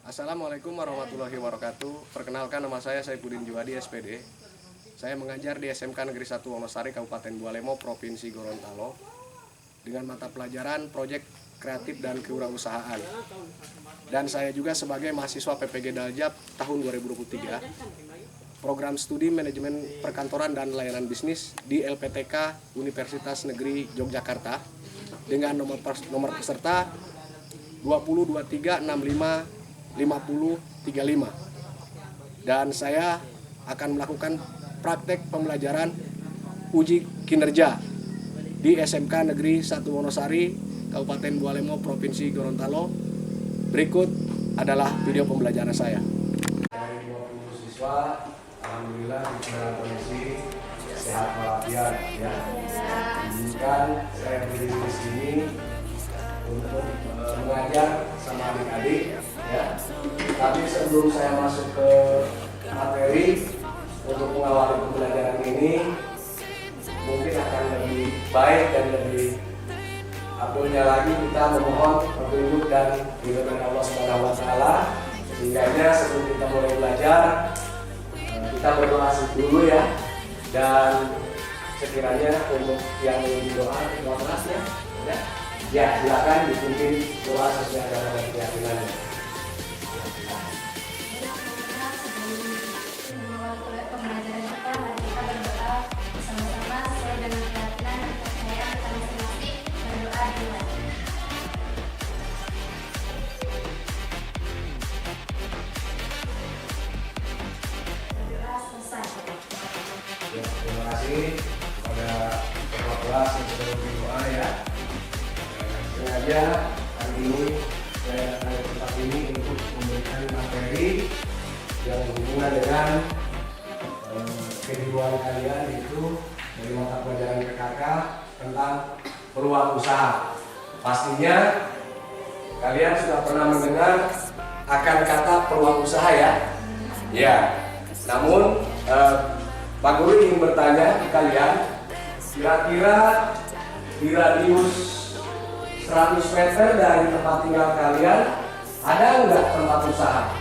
Assalamualaikum warahmatullahi wabarakatuh. Perkenalkan, nama saya Saifuddin Juhadi, SPD. Saya mengajar di SMK Negeri 1 Wonosari, Kabupaten Bualemo, Provinsi Gorontalo, dengan mata pelajaran Proyek Kreatif dan Kewirausahaan. Dan saya juga sebagai mahasiswa PPG Daljab tahun 2023, Program Studi Manajemen Perkantoran dan Layanan Bisnis di LPTK Universitas Negeri Yogyakarta, dengan nomor peserta 2023655035, dan saya akan melakukan praktek pembelajaran uji kinerja di SMK Negeri 1 Wonosari, Kabupaten Bualemo, Provinsi Gorontalo. Berikut adalah video pembelajaran saya. Dari 20 siswa, alhamdulillah dalam kondisi sehat walafiat ya. Izinkan saya berdiri di sini untuk mengajar sama adik-adik ya. Tapi sebelum saya masuk ke materi untuk mengawali pembelajaran ini, mungkin akan lebih baik dan lebih abdulnya lagi kita memohon petunjuk dan ridho dari Allah Subhanahu wa taala. Sehingga sebelum kita mulai belajar, kita berdoa dulu ya. Dan sekiranya untuk yang ingin doa keras ya. Ya, silakan dipimpin doa sesuai dengan keyakinannya. Terima kasih kepada kepala kelas yang sudah berdoa ya. Sengaja hari ini saya datang ke tempat ini untuk memberikan materi yang berhubungan dengan kehidupan kalian, yaitu dari mata pelajaran PKK tentang peluang usaha. Pastinya kalian sudah pernah mendengar akan kata peluang usaha ya. Ya. Namun Pak Guru ingin bertanya ke kalian, kira-kira di radius 100 meter dari tempat tinggal kalian ada nggak tempat usaha?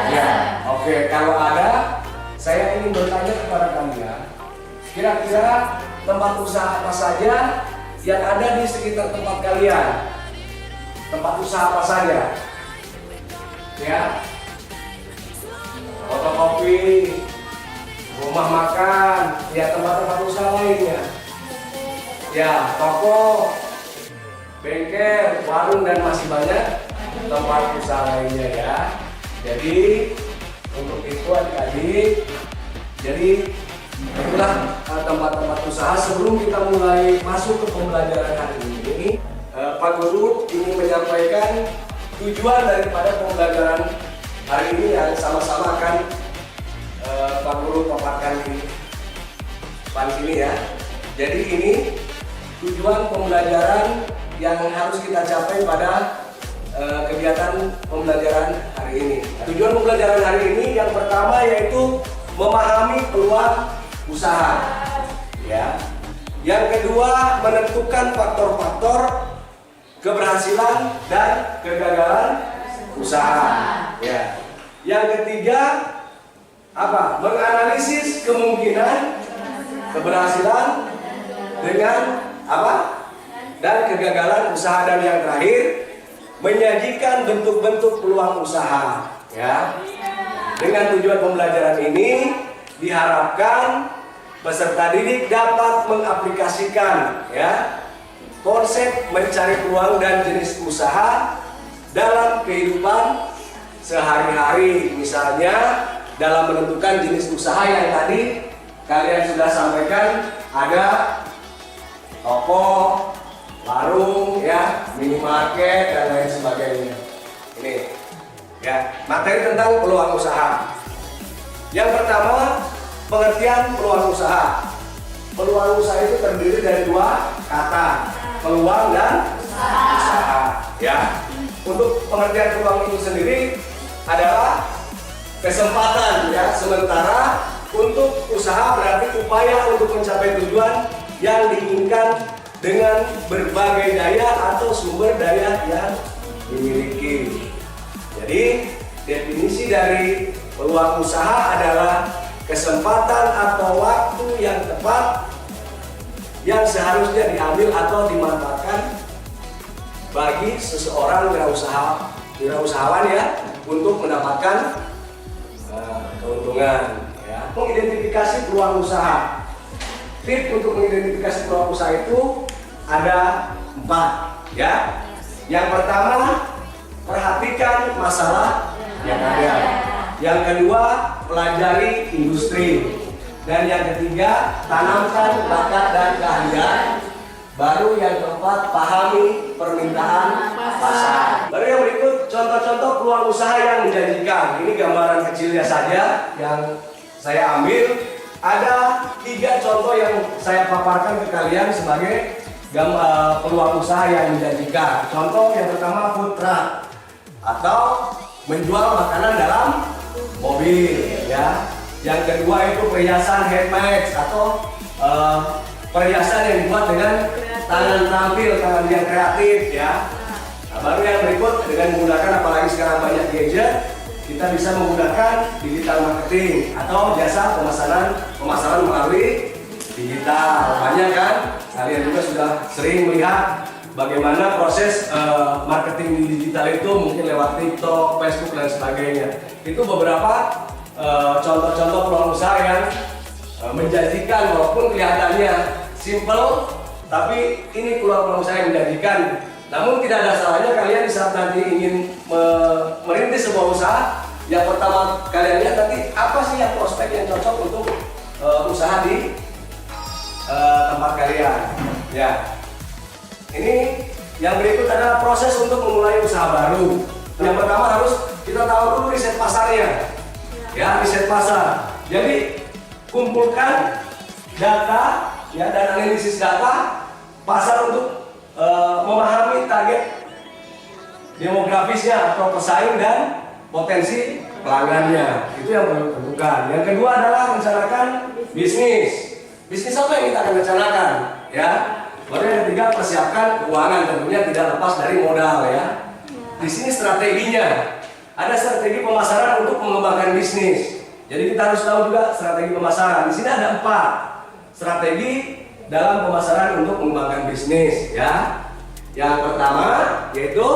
Ya, oke. Kalau ada, saya ingin bertanya kepada kalian, kira-kira tempat usaha apa saja yang ada di sekitar tempat kalian? Tempat usaha apa saja? Ya, fotokopi, rumah makan, ya tempat-tempat usaha lainnya. Ya, toko, bengkel, warung, dan masih banyak tempat usaha lainnya ya. Jadi untuk itu adik-adik, jadi itulah tempat-tempat usaha. Sebelum kita mulai masuk ke pembelajaran hari ini, Pak Guru ingin menyampaikan tujuan daripada pembelajaran hari ini yang sama-sama akan Pak Guru paparkan di depan sini ya. Jadi ini tujuan pembelajaran yang harus kita capai pada kegiatan pembelajaran hari ini. Tujuan pembelajaran hari ini yang pertama yaitu memahami peluang usaha. Ya. Yang kedua, menentukan faktor-faktor keberhasilan dan kegagalan usaha. Ya. Yang ketiga, apa? Menganalisis kemungkinan keberhasilan dengan apa? Dan kegagalan usaha. Dan yang terakhir, menyajikan bentuk-bentuk peluang usaha ya. Dengan tujuan pembelajaran ini diharapkan peserta didik dapat mengaplikasikan ya konsep mencari peluang dan jenis usaha dalam kehidupan sehari-hari. Misalnya dalam menentukan jenis usaha yang tadi kalian sudah sampaikan, ada toko, warung, ya, minimarket, dan lain sebagainya. Ini ya, materi tentang peluang usaha. Yang pertama, pengertian peluang usaha. Peluang usaha itu terdiri dari dua kata, peluang dan usaha. Ya, untuk pengertian peluang itu sendiri adalah kesempatan ya, sementara untuk usaha berarti upaya untuk mencapai tujuan yang diinginkan dengan berbagai daya atau sumber daya yang dimiliki. Jadi Jadi definisi dari peluang usaha adalah kesempatan atau waktu yang tepat yang seharusnya diambil atau dimanfaatkan bagi seseorang wirausahawan ya untuk mendapatkan keuntungan. Ya. Mengidentifikasi peluang usaha. Tip untuk mengidentifikasi peluang usaha itu ada 4 ya. Yang pertama, perhatikan masalah yang ada. Yang kedua, pelajari industri. Dan yang ketiga, tanamkan bakat dan keahlian. Baru yang keempat, pahami permintaan pasar. Baru yang berikut, contoh-contoh peluang usaha yang menjanjikan. Ini gambaran kecilnya saja yang saya ambil. Ada 3 contoh yang saya paparkan ke kalian sebagai peluang usaha yang menjanjikan. Contoh yang pertama, food truck atau menjual makanan dalam mobil ya. Yang kedua itu perhiasan handmade atau perhiasan yang dibuat dengan tangan terampil, tangan yang kreatif ya. Nah, baru yang berikut dengan menggunakan, apalagi sekarang banyak gadget, kita bisa menggunakan digital marketing atau jasa pemasaran melalui digital. Banyak kan? Kalian juga sudah sering melihat bagaimana proses marketing di digital itu, mungkin lewat TikTok, Facebook dan sebagainya. Itu beberapa contoh-contoh peluang usaha yang menjanjikan, walaupun kelihatannya simple, tapi ini peluang usaha yang menjanjikan. Namun tidak ada salahnya kalian di saat nanti ingin merintis sebuah usaha, yang pertama kalian lihat nanti apa sih yang prospek yang cocok untuk usaha di tempat kalian. Ya, ini yang berikut adalah proses untuk memulai usaha baru. Yang pertama harus kita tahu dulu riset pasarnya. Ya, riset pasar. Jadi kumpulkan data ya dan analisis data pasar untuk memahami target demografisnya atau pesaing dan potensi pelanggannya. Itu yang perlu ditentukan. Yang kedua adalah rencanakan bisnis. Bisnis apa yang kita akan rencanakan? Ya. Baru yang ketiga, persiapkan keuangan. Tentunya tidak lepas dari modal ya. Di sini strateginya. Ada strategi pemasaran untuk mengembangkan bisnis. Jadi kita harus tahu juga strategi pemasaran. Di sini ada 4 strategi dalam pemasaran untuk mengembangkan bisnis ya. Yang pertama yaitu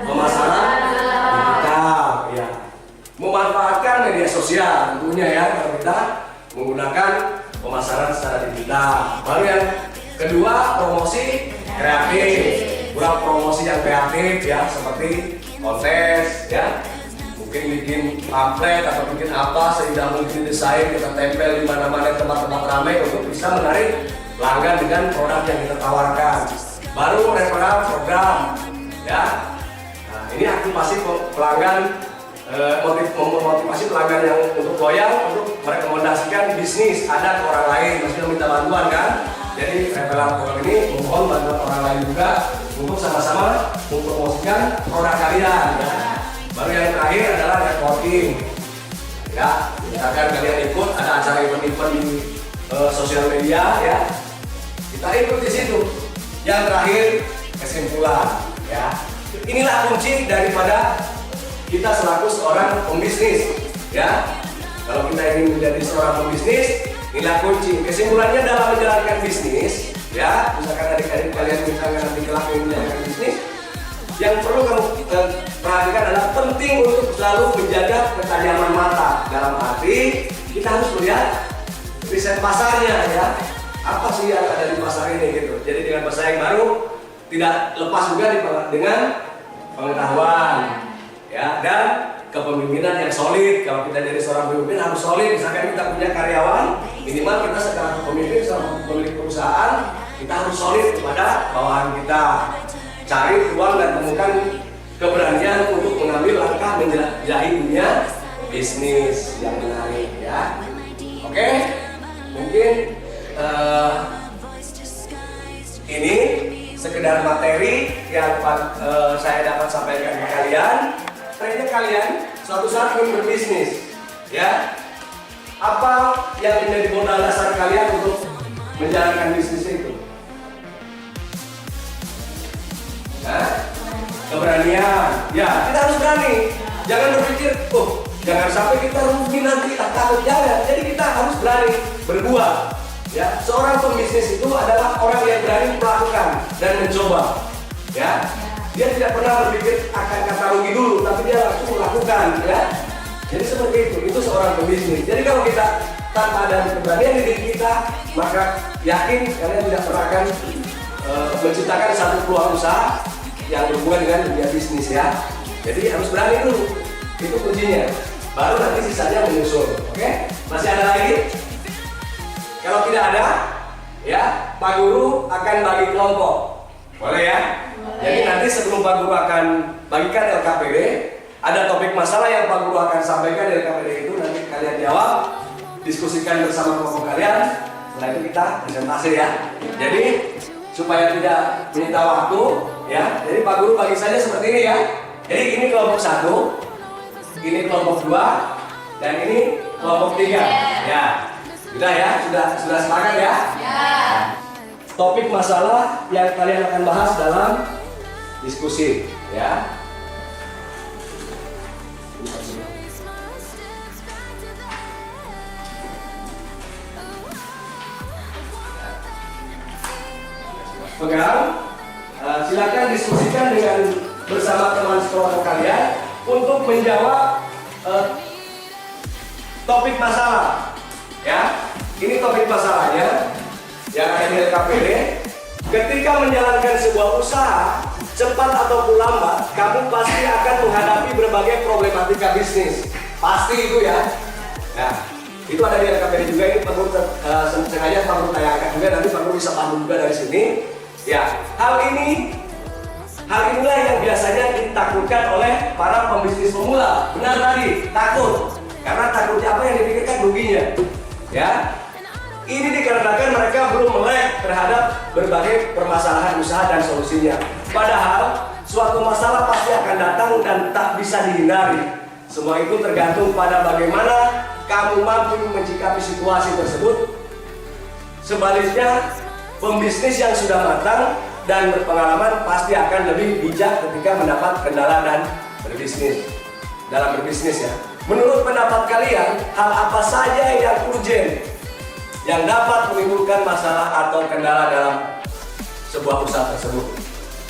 pemasaran digital ya. Memanfaatkan media sosial tentunya ya, kalau kita menggunakan pemasaran secara digital. Baru yang kedua, promosi kreatif. Kurang promosi yang kreatif ya, seperti kontes ya, mungkin bikin pamflet atau bikin apa sehingga mungkin desain kita tempel di mana-mana tempat-tempat ramai untuk bisa menarik pelanggan dengan produk yang kita tawarkan. Baru referral program ya. Nah, ini aktivasi pelanggan, memotivasi pelanggan yang untuk loyal untuk merekomendasikan bisnis ada ke orang lain, maksudnya minta bantuan kan. Jadi referral program ini mohon bantuan orang lain juga untuk sama-sama mempromosikan produk kalian ya. Baru yang terakhir adalah networking ya. Misalkan kalian ikut ada acara event-event di sosial media ya, kita ikut di situ. Yang terakhir, kesimpulan ya. Inilah kunci daripada kita selaku seorang pembisnis ya. Kalau kita ingin menjadi seorang pembisnis, inilah kunci. Kesimpulannya dalam menjalankan bisnis ya, misalkan adik-adik kalian misalkan nanti kelak ingin menjalankan bisnis, yang perlu kamu perhatikan adalah penting untuk selalu menjaga ketajaman mata. Dalam arti kita harus melihat riset pasarnya ya, apa sih yang ada di pasar ini gitu. Jadi dengan bersaing baru tidak lepas juga dengan pengetahuan ya, dan kepemimpinan yang solid. Kalau kita jadi seorang pemimpin harus solid. Misalkan kita punya karyawan, minimal kita sekarang pemimpin, seorang pemilik perusahaan, kita harus solid kepada bawahan kita. Cari peluang dan temukan keberanian untuk mengambil langkah menjelajahi dunia bisnis yang menarik ya. Oke, mungkin ini sekedar materi yang saya dapat sampaikan ke kalian. Ternyata kalian suatu saat ingin berbisnis ya. Apa yang menjadi modal dasar kalian untuk menjalankan bisnis itu? Nah, keberanian. Ya, kita harus berani. Jangan sampai kita rugi nanti, takut jangan. Jadi kita harus berani berbuat. Ya, seorang pembisnis itu adalah orang yang berani melakukan dan mencoba. Ya, dia tidak pernah berpikir akan kata rugi dulu, tapi dia langsung melakukan. Ya, jadi seperti itu seorang pembisnis. Jadi kalau kita tanpa ada keberanian di diri kita, maka yakin kalian tidak pernah akan menciptakan satu peluang usaha yang berhubungan dengan dunia bisnis ya. Jadi harus berani dulu, itu kuncinya. Baru nanti sisanya menyusul. Oke? Masih ada lagi? Kalau tidak ada, ya Pak Guru akan bagi kelompok. Boleh ya? Boleh. Jadi nanti sebelum Pak Guru akan bagikan LKPD, ada topik masalah yang Pak Guru akan sampaikan di LKPD itu, nanti kalian jawab, diskusikan bersama kelompok kalian. Setelah itu kita presentasi ya. Jadi supaya tidak menyita waktu, ya. Jadi Pak Guru bagi saja seperti ini ya. Jadi ini kelompok 1, ini kelompok 2, dan ini kelompok 3. Ya. Sudah ya, sudah sepakat ya? Ya. Topik masalah yang kalian akan bahas dalam diskusi, ya. Pegang, silakan diskusikan dengan bersama teman sekelompok kalian untuk menjawab topik masalah. Ya, ini topik masalahnya yang ada di LKPD. Ketika menjalankan sebuah usaha, cepat ataupun lambat, kamu pasti akan menghadapi berbagai problematika bisnis. Pasti itu ya. Ya. Itu ada di LKPD juga, ini perlu sengaja perlu tayangkan juga, nanti perlu bisa pandu juga dari sini. Ya, hal inilah yang biasanya ditakutkan oleh para pembisnis pemula. Benar tadi, takut. Karena takutnya apa yang dipikirkan ruginya. Ya, ini dikarenakan mereka belum melek terhadap berbagai permasalahan usaha dan solusinya. Padahal suatu masalah pasti akan datang dan tak bisa dihindari. Semua itu tergantung pada bagaimana kamu mampu mencikapi situasi tersebut. Sebaliknya, pembisnis yang sudah matang dan berpengalaman pasti akan lebih bijak ketika mendapat kendala dan berbisnis. Dalam berbisnis ya. Menurut pendapat kalian, hal apa saja yang urgent yang dapat menimbulkan masalah atau kendala dalam sebuah usaha tersebut?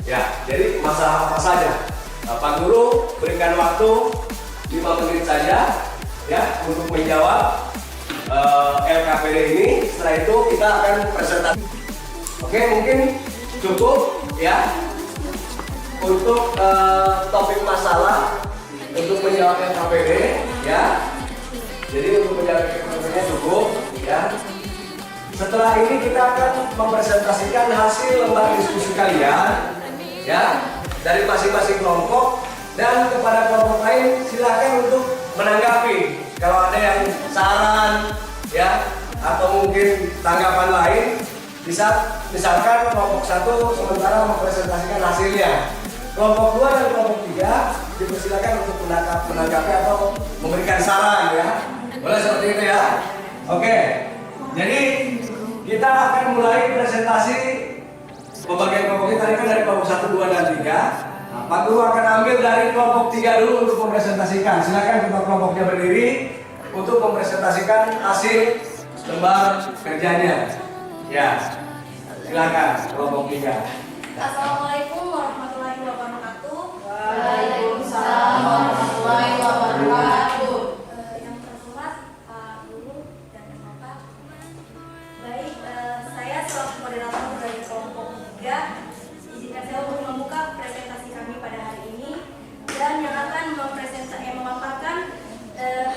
Ya, jadi masalah apa saja? Pak Guru berikan waktu 5 menit saja ya untuk menjawab LKPD ini. Setelah itu kita akan presentasi. Oke, mungkin cukup ya untuk topik masalah untuk menjawab LKPD ya. Jadi untuk menjawab LKPD cukup ya. Setelah ini kita akan mempresentasikan hasil lembar diskusi kalian ya dari masing-masing kelompok, dan kepada kelompok lain silakan untuk menanggapi kalau ada yang saran ya atau mungkin tanggapan lain. Bisa misalkan kelompok 1 sementara mempresentasikan hasilnya, kelompok 2 dan kelompok 3 dipersilakan untuk menanggapi atau memberikan saran ya. Boleh seperti itu ya. Oke. Jadi kita akan mulai presentasi pembagian kelompok tadi kan dari kelompok 1, 2 dan 3. Nah, Pak Guru akan ambil dari kelompok 3 dulu untuk mempresentasikan. Silakan kelompoknya berdiri untuk mempresentasikan hasil lembar kerjanya. Ya, silakan kelompok 3. Assalamualaikum warahmatullahi wabarakatuh. Waalaikumsalam warahmatullahi wabarakatuh. Yang terhormat Pak Guru dan Bapak. Baik, saya selaku koordinator dari kelompok 3, izinkan saya untuk membuka presentasi kami pada hari ini, dan yang akan memaparkan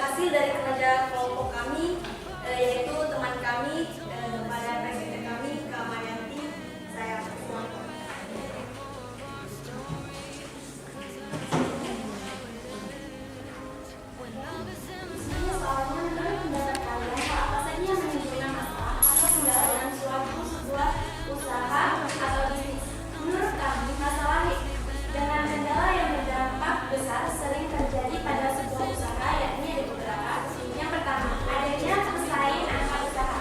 hasil dari kerja kelompok kami, yaitu teman kami kepada presiden kami, Kak Marianti. Saya persilakan. Yang pertama, adanya pesaing antar usaha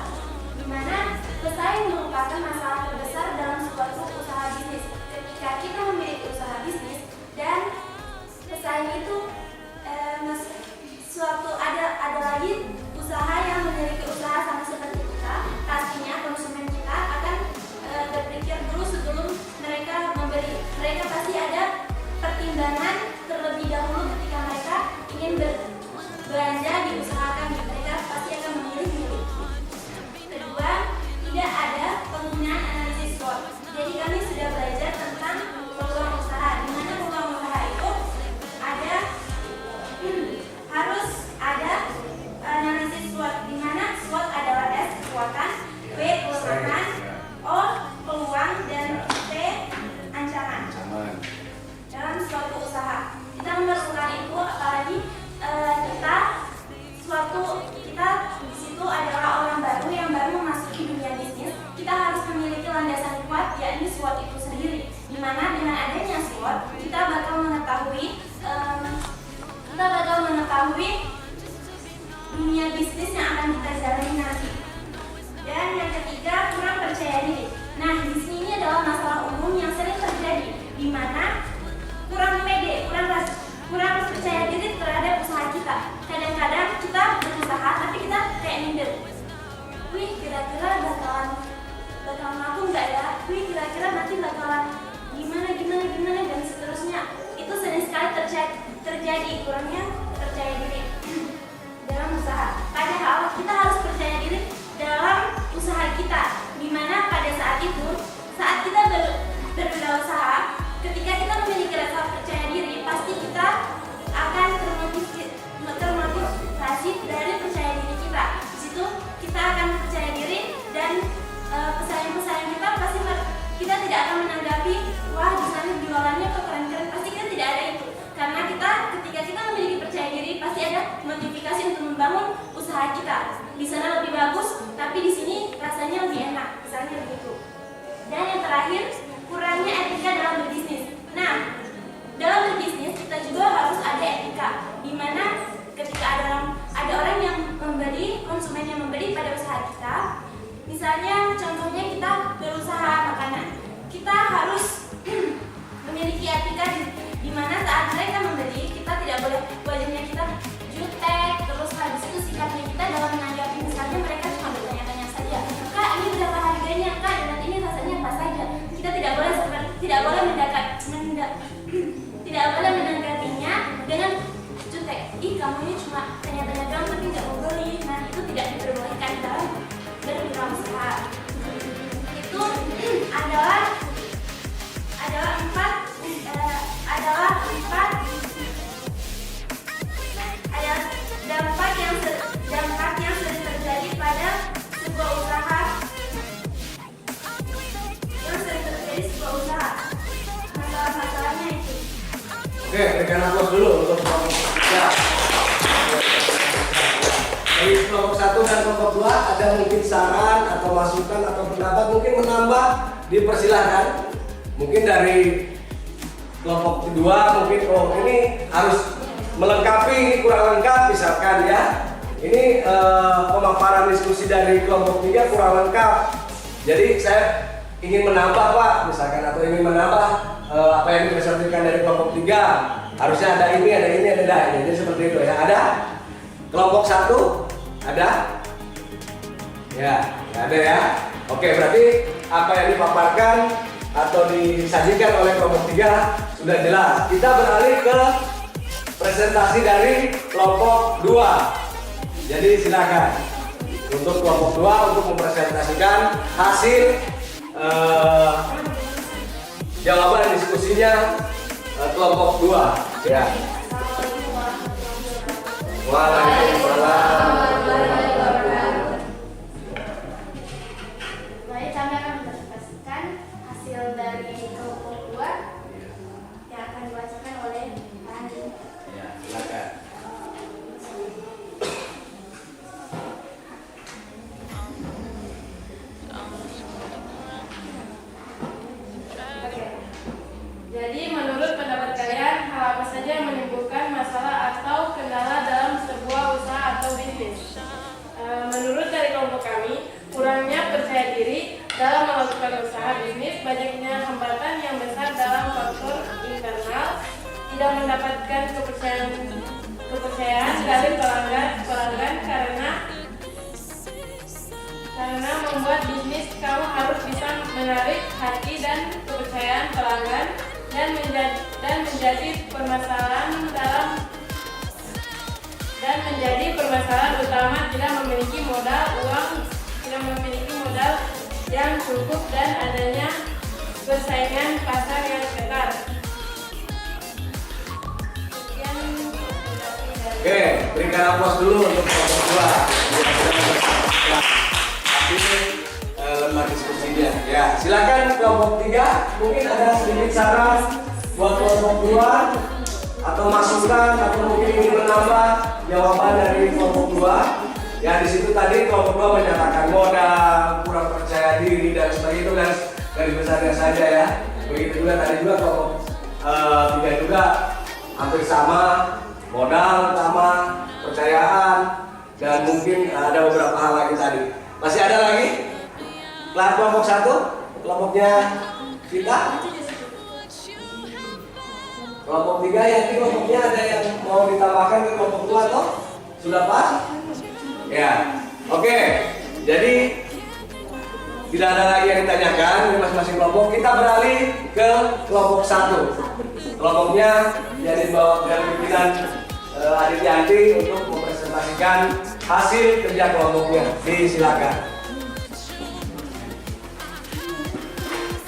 mengetahui dunia bisnis yang akan kita jalani nanti. Dan yang ketiga, kurang percaya diri. Nah, di sini ini adalah masalah umum yang sering terjadi, di mana kurang pede, kurang percaya diri terhadap usaha kita. Kadang-kadang kita berusaha tapi kita kayak minder. Wih, kira-kira bakalan laku nggak ya? Wih, kira-kira nanti bakalan gimana dan seterusnya. Itu sering sekali terjadi kurangnya percaya diri dalam usaha. Padahal kita harus percaya diri dalam usaha kita, dimana pada saat itu, saat kita berwirausaha, ketika kita memiliki rasa percaya diri, pasti kita akan termotivasi dari percaya diri kita. Di situ kita akan percaya diri dan pesaing-pesaing kita pasti kita tidak akan menanggapi, wah di sana jualannya kok keren-keren, pasti kita tidak ada itu. Karena ketika kita memiliki percaya diri, pasti ada motivasi untuk membangun usaha kita. Di sana lebih bagus, tapi di sini rasanya lebih enak, misalnya begitu. Dan yang terakhir, kurangnya etika dalam berbisnis. Nah, dalam berbisnis kita juga harus ada etika, di mana ketika ada orang yang membeli, konsumen yang membeli pada usaha kita, misalnya contohnya kita berusaha makanan, kita harus memiliki etika di mana saat mereka membeli, kita tidak boleh wajahnya kita jutek, terus habis itu sikapnya kita dalam menanggapi, misalnya mereka cuma bertanya-tanya saja, Kak ini berapa harganya, Kak dan ini rasanya apa saja. Kita tidak boleh menanggapinya dengan jutek. Ih, kamu ini cuma tanya-tanya doang tapi nggak mau beli. Nah, itu tidak diperbolehkan dalam berwirausaha. Itu adalah empat dampak yang sering terjadi pada sebuah usaha. Masalah-masalahnya itu. Oke, berikan aplaus dulu untuk kelompok 3. Dari kelompok 1 dan kelompok 2 ada mungkin saran atau masukan atau pendapat, mungkin menambah, dipersilahkan. Mungkin dari kelompok kedua mungkin ini harus melengkapi, ini kurang lengkap misalkan ya. Ini pemaparan diskusi dari kelompok 3 kurang lengkap. Jadi saya ingin menambah Pak, misalkan, atau ingin menambah apa yang dipresentasikan dari kelompok 3. Harusnya ada ini. Jadi seperti itu ya. Ada? Kelompok 1? Ada? Ya, ada ya. Oke, berarti apa yang dipaparkan atau disajikan oleh kelompok 3 sudah jelas. Kita beralih ke presentasi dari kelompok 2. Jadi silakan untuk kelompok 2 untuk mempresentasikan hasil jawaban diskusinya kelompok 2 ya. Waalaikumsalam. Baik, kami akan mempresentasikan hasil dari kelompok 2 yang akan dibacakan oleh Pak Andi. Ya, silakan. Jadi menurut pendapat kalian, hal apa saja yang menimbulkan masalah atau kendala dalam sebuah usaha atau bisnis? Menurut dari kelompok kami, kurangnya percaya diri dalam melakukan usaha bisnis, banyaknya hambatan yang besar dalam faktor internal, tidak mendapatkan kepercayaan dari pelanggan karena membuat bisnis kamu harus bisa menarik hati dan kepercayaan pelanggan dan menjadi permasalahan utama tidak memiliki modal yang cukup dan adanya persaingan pasar yang ketat. Oke, berikan aplaus dulu untuk kelompok 2. Ini lembar diskusinya. Ya, silakan kelompok 3. Mungkin ada sedikit saran buat kelompok 2 atau masukan atau mungkin ingin menambah jawaban dari kelompok 2. Ya, di situ tadi kelompok 2 menyatakan modal, kurang percaya diri dan sebagainya, itu dari besarnya saja ya. Begitu juga tadi juga kelompok 3 juga hampir sama, modal utama, ada beberapa hal lagi tadi. Masih ada lagi? Kelas kelompok 1, kelompoknya kita. Kelompok 3 ya, kelompoknya ada yang mau ditambahkan ke kelompok 2 atau sudah pas? Ya, oke. Jadi tidak ada lagi yang ditanyakan di masing-masing kelompok. Kita beralih ke kelompok 1. Kelompoknya yang dibawa dari pimpinan Adik Yanti untuk mempresentasikan hasil kerja kelompoknya. Silakan.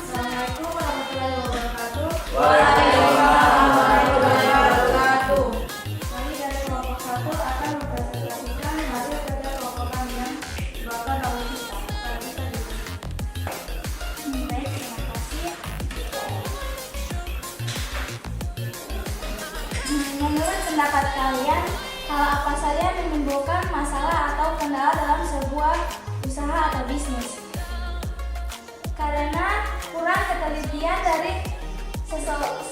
Assalamualaikum warahmatullahi wabarakatuh. Waalaikumsalam. Kami dari kelompok 1 akan mempresentasikan hasil kerja kelompok kami yang bakal dalam kita. Baik, terima kasih. Menurut pendapat kalian, hal apa saja yang menimbulkan masalah atau kendala dalam sebuah usaha atau bisnis? Karena kurang ketelitian dari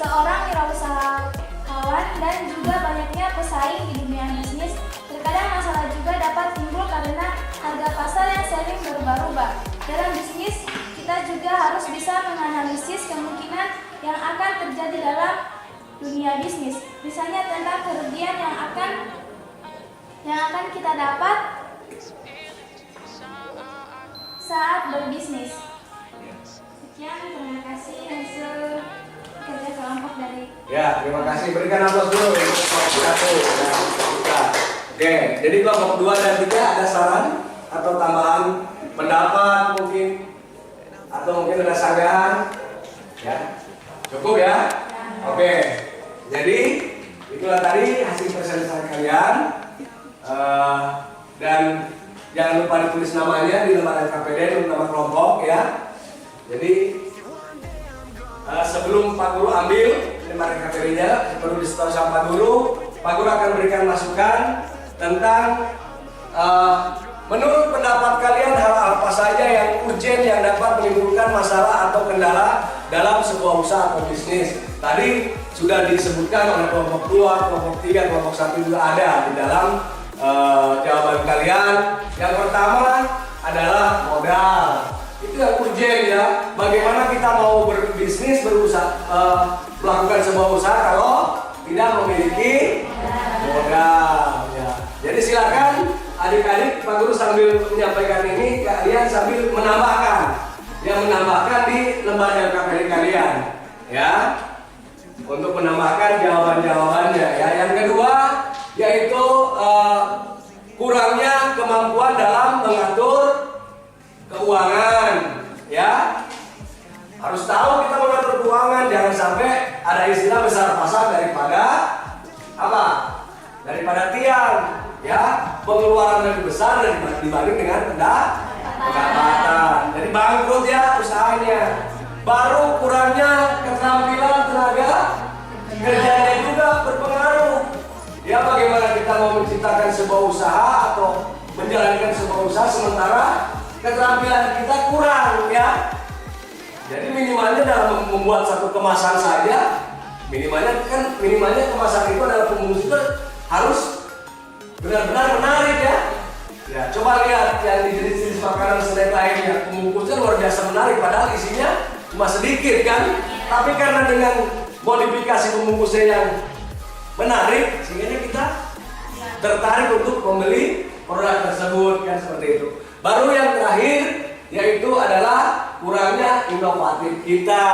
seorang wirausahawan dan juga banyaknya pesaing di dunia bisnis, terkadang masalah juga dapat timbul karena harga pasar yang sering berubah-ubah. Dalam bisnis, kita juga harus bisa menganalisis kemungkinan yang akan terjadi dalam dunia bisnis. Misalnya tentang kerugian yang akan kita dapat saat berbisnis. Sekian, terima kasih hasil kerja kelompok dari. Ya, terima kasih. Berikan aplaus dulu untuk kelompok 1. Oke, jadi kelompok 2 dan 3 ada saran atau tambahan pendapat mungkin, atau mungkin ada sanggahan? Ya, cukup ya? Oke, jadi itulah tadi hasil presentasi kalian. Dan jangan lupa ditulis namanya di lembar LKPD untuk nama kelompok ya. Jadi sebelum Pak Guru ambil lembar LKPD-nya, perlu disetor sama Pak Guru. Pak Guru akan berikan masukan tentang menurut pendapat kalian hal apa saja yang urgent yang dapat menimbulkan masalah atau kendala dalam sebuah usaha atau bisnis. Tadi sudah disebutkan oleh kelompok 2, kelompok 3, kelompok 1 juga ada di dalam jawaban kalian. Yang pertama adalah modal. Itu yang urgent ya. Bagaimana kita mau berbisnis, berusaha, melakukan sebuah usaha kalau tidak memiliki modal ya. Jadi silakan adik-adik, Pak Guru sambil menyampaikan ini, kalian sambil menambahkan. Yang menambahkan di lembar LKPD kalian ya. Untuk menambahkan jawaban-jawabannya ya. Yang kedua yaitu kurangnya kemampuan dalam mengatur keuangan ya. Harus tahu kita mengatur keuangan, jangan sampai ada istilah besar pasak daripada apa? Daripada tiang ya. Pengeluaran lebih besar dibanding dengan pendapatan. Jadi bangkrut ya usahanya. Baru kurangnya keterampilan tenaga kerjanya juga berpengaruh. Ya, bagaimana kita mau menciptakan sebuah usaha atau menjalankan sebuah usaha sementara keterampilan kita kurang ya. Jadi minimalnya dalam membuat satu kemasan saja, minimalnya kemasan itu adalah pembungkus itu harus benar-benar menarik ya. Ya, coba lihat yang di jenis-jenis makanan snack lainnya, pembungkusnya luar biasa menarik padahal isinya cuma sedikit kan. Tapi karena dengan modifikasi pembungkusnya yang menarik, sehingga kita tertarik untuk membeli produk tersebut kan, seperti itu. Baru yang terakhir yaitu adalah kurangnya inovatif kita,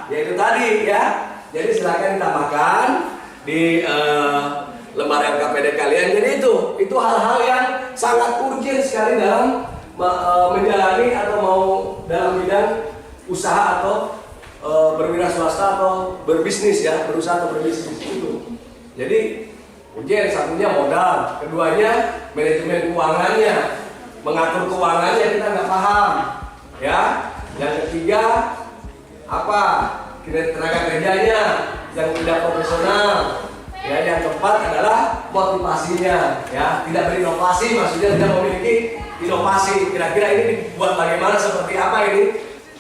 yaitu tadi ya. Jadi silakan ditambahkan di lembar LKPD kalian. Jadi itu hal-hal yang sangat urgent sekali dalam menjalani atau mau dalam bidang usaha atau berwira swasta atau berbisnis ya, berusaha atau berbisnis itu. Jadi urgent, satunya modal, keduanya manajemen keuangannya, mengatur keuangannya kita nggak paham ya. Yang ketiga apa? Tenaga kerjanya yang tidak profesional. Ya, yang keempat adalah motivasinya ya, tidak berinovasi, maksudnya tidak memiliki inovasi. Kira-kira ini dibuat bagaimana, seperti apa ini?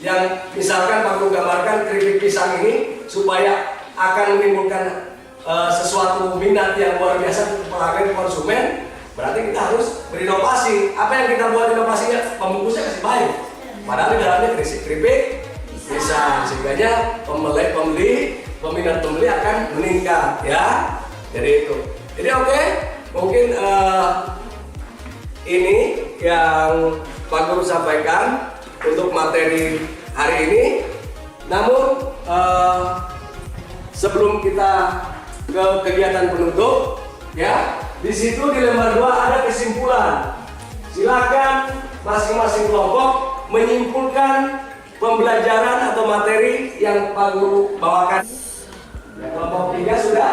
Yang misalkan Pak Guru gambarkan keripik pisang ini supaya akan menimbulkan sesuatu minat yang luar biasa untuk pelanggan konsumen, berarti kita harus berinovasi. Apa yang kita buat inovasinya? Pembungkusnya kasih baik, padahal di dalamnya keripik bisa, sehingga peminat pembeli akan meningkat ya. Jadi itu. Jadi oke, mungkin ini yang Pak Guru sampaikan untuk materi hari ini. Namun sebelum kita ke kegiatan penutup, ya, di situ di lembar 2 ada kesimpulan. Silakan masing-masing kelompok menyimpulkan pembelajaran atau materi yang Pak Guru bawakan. Ya, kelompok 3 sudah?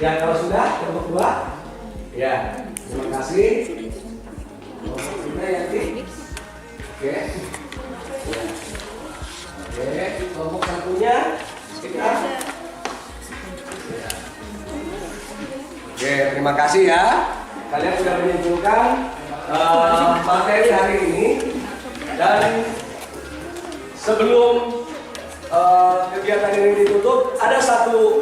Ya, kalau sudah, kelompok 2? Ya, terima kasih. Kelompok 3 ya, Ti? Oke. Oke, kelompok 1-nya kita. Oke, terima kasih ya. Kalian sudah menyimpulkan materi hari ini. Dan sebelum kegiatan ini ditutup, ada satu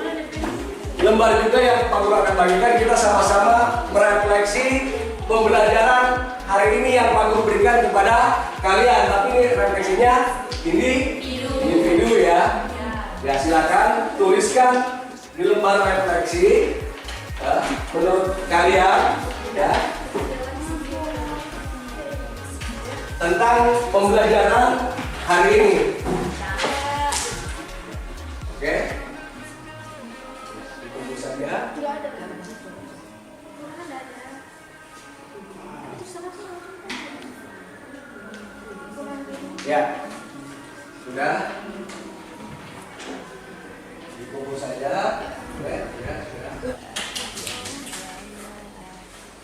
lembar juga yang Pak Guru akan bagikan. Kita sama-sama merefleksi pembelajaran hari ini yang Pak Guru berikan kepada kalian. Tapi ini refleksinya individu ya. Ya, silakan tuliskan di lembar refleksi menurut kalian ya tentang pembelajaran hari ini. Oke, ditunggu saja. Ya, sudah. Ditunggu saja. Oke, sudah.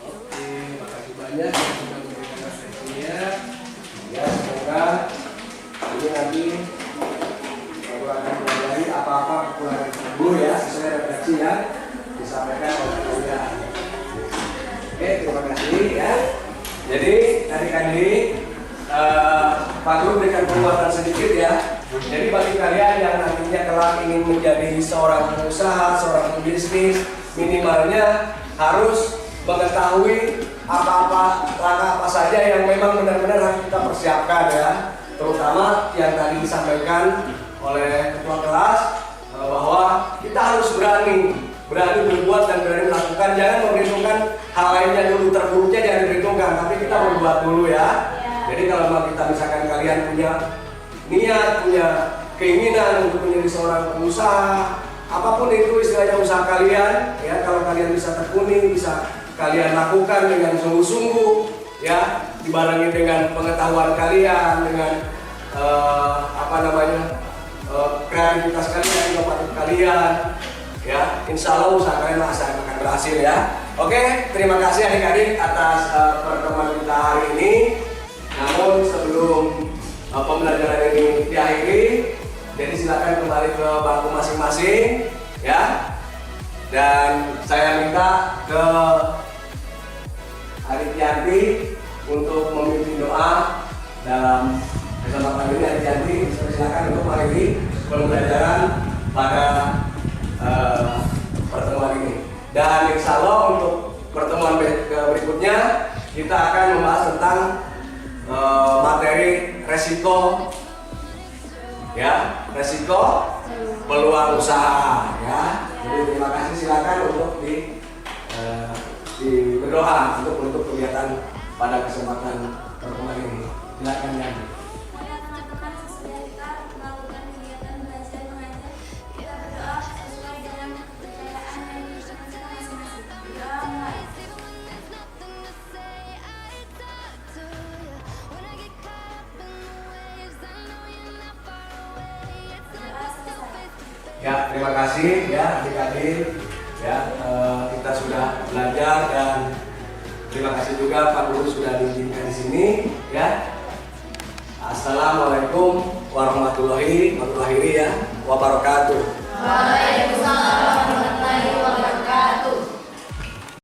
Oke, makasih banyak yang sudah memberikan refleksinya. Ya, semoga ini nanti Bapak akan mempelajari apa-apa kekurangan Ibu ya, sesuai refleksi yang disampaikan oleh kalian. Oke, terima kasih ya. Jadi adik-adik, Pak Guru berikan penguatan sedikit ya. Jadi bagi kalian yang nantinya kelak ingin menjadi seorang pengusaha, seorang pebisnis, minimalnya harus mengetahui langkah apa saja yang memang benar-benar harus kita persiapkan ya. Terutama yang tadi disampaikan oleh ketua kelas bahwa kita harus berani berbuat dan berani melakukan. Jangan memperhitungkan hal lainnya dulu, terburuknya jangan diperhitungkan, tapi kita berbuat dulu ya. Jadi kalau kita misalkan kalian punya niat, punya keinginan untuk menjadi seorang pengusaha, apapun itu istilahnya usaha kalian ya, kalau kalian bisa tekuni, bisa kalian lakukan dengan sungguh-sungguh ya, dibarengi dengan pengetahuan kalian, dengan kreativitas kalian, inovatif kalian ya, insya Allah usaha kalian akan berhasil ya. Oke, terima kasih adik-adik atas pertemuan kita hari ini. Namun sebelum pembelajaran ini diakhiri, jadi silakan kembali ke bangku masing-masing ya. Dan saya minta ke Adik Yanti untuk memimpin doa dalam kesempatan ini. Adik Yanti, silakan untuk mengakhiri pembelajaran pada pertemuan ini. Dan insya Allah untuk pertemuan berikutnya kita akan membahas tentang materi resiko ya, resiko peluang usaha ya. Jadi terima kasih, silakan untuk berdoa untuk menutup kegiatan pada kesempatan pertemuan ini. Silakan ya. Ya, terima kasih ya adik-adik ya, kita sudah belajar dan terima kasih juga Pak Guru sudah diizinkan di sini ya. Assalamualaikum warahmatullahi wabarakatuh. Waalaikumsalam.